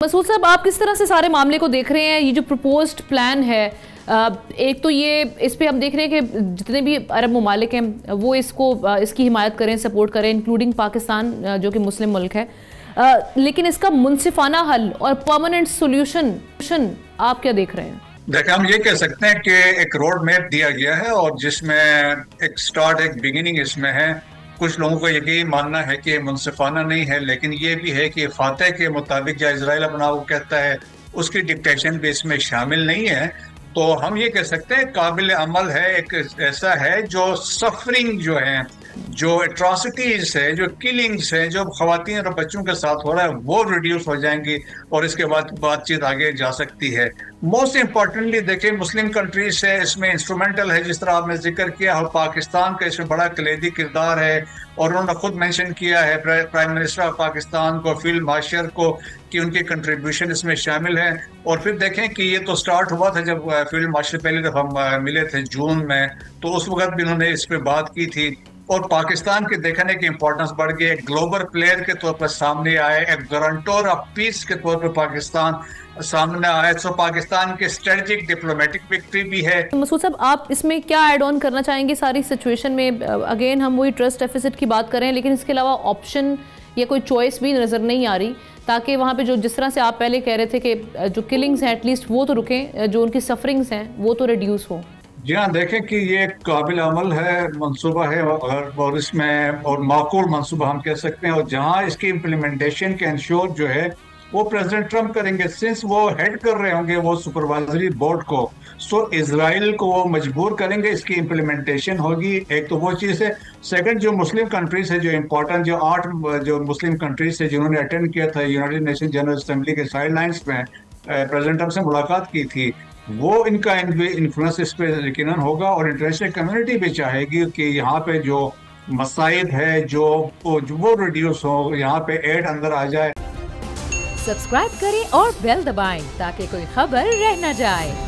मसूद साहब, आप किस तरह से सारे मामले को देख रहे हैं? ये जो प्रपोज्ड प्लान है, एक तो ये इस पे हम देख रहे हैं कि जितने भी अरब ममालिक हैं वो इसकी हिमायत करें, सपोर्ट करें, इंक्लूडिंग पाकिस्तान जो कि मुस्लिम मुल्क है, लेकिन इसका मुनसिफाना हल और परमानेंट सोल्यूशन आप क्या देख रहे हैं? देखिए, हम ये कह सकते हैं कि एक रोड मैप दिया गया है और जिसमें एक स्टार्ट, एक बिगिनिंग इसमें है। कुछ लोगों को यकीन मानना है कि मुनसिफाना नहीं है, लेकिन ये भी है कि फातह के मुताबिक जो इजराइल अपना वो कहता है उसकी डिक्टेशन भी इसमें शामिल नहीं है। तो हम ये कह सकते हैं काबिल अमल है, एक ऐसा है जो सफरिंग जो है, जो एट्रॉसिटीज है, जो किलिंग्स है, जो खवातीन और बच्चों के साथ हो रहा है, वो रिड्यूस हो जाएंगी और इसके बाद बातचीत आगे जा सकती है। मोस्ट इंपॉर्टेंटली देखिए, मुस्लिम कंट्रीज से इसमें इंस्ट्रूमेंटल है, जिस तरह आपने जिक्र किया, और पाकिस्तान का इसमें बड़ा कलीदी किरदार है। और उन्होंने खुद मेंशन किया है प्राइम मिनिस्टर ऑफ पाकिस्तान को, फील्ड मार्शल को, कि उनकी कंट्रीब्यूशन इसमें शामिल है। और फिर देखें कि ये तो स्टार्ट हुआ था जब फील्ड मार्शल पहली दफा मिले थे जून में, तो उस वक्त भी उन्होंने इस पर बात की थी। और पाकिस्तान के देखने की इंपॉर्टेंस बढ़ गई, एक ग्लोबल प्लेयर के तौर पर सामने आए, एक गारंटर ऑफ पीस के तौर पर पाकिस्तान सामने आया। तो पाकिस्तान के स्ट्रेटेजिक डिप्लोमेटिक विक्ट्री भी है। मसूद साहब, आप इसमें क्या ऐड ऑन करना चाहेंगे सारी सिचुएशन में? अगेन हम वही ट्रस्ट डेफिसिट की बात कर रहे हैं, लेकिन इसके अलावा ऑप्शन या कोई चॉइस भी नजर नहीं आ रही, ताकि वहाँ पे जो जिस तरह से आप पहले कह रहे थे कि जो किलिंग्स हैं एटलीस्ट वो तो रुकें, जो उनकी सफरिंग्स हैं वो तो रिड्यूस हो। जी हाँ, देखें कि ये एक काबिल अमल है, मंसूबा है, और इसमें और माकूल मंसूबा हम कह सकते हैं। और जहाँ इसकी इम्प्लीमेंटेशन के इंश्योर जो है वो प्रेसिडेंट ट्रंप करेंगे, सिंस वो हेड कर रहे होंगे वो सुपरवाइजरी बोर्ड को। सो इजराइल को वो मजबूर करेंगे, इसकी इम्प्लीमेंटेशन होगी। एक तो वो चीज़ है। सेकंड, जो मुस्लिम कंट्रीज है, जो इम्पोर्टेंट जो 8 जो मुस्लिम कंट्रीज है जिन्होंने अटेंड किया था यूनाइटेड नेशन जनरल असेंबली के साइडलाइंस में, प्रेसिडेंट ट्रंप से मुलाकात की थी, वो इनका इन्फ्लुएंस इस पे यकीनन होगा। और इंटरनेशनल कम्युनिटी भी चाहेगी कि यहाँ पे जो मसाइब है जो वो रिड्यूस हो, यहाँ पे एड अंदर आ जाए। सब्सक्राइब करें और बेल दबाएं ताकि कोई खबर रह न जाए।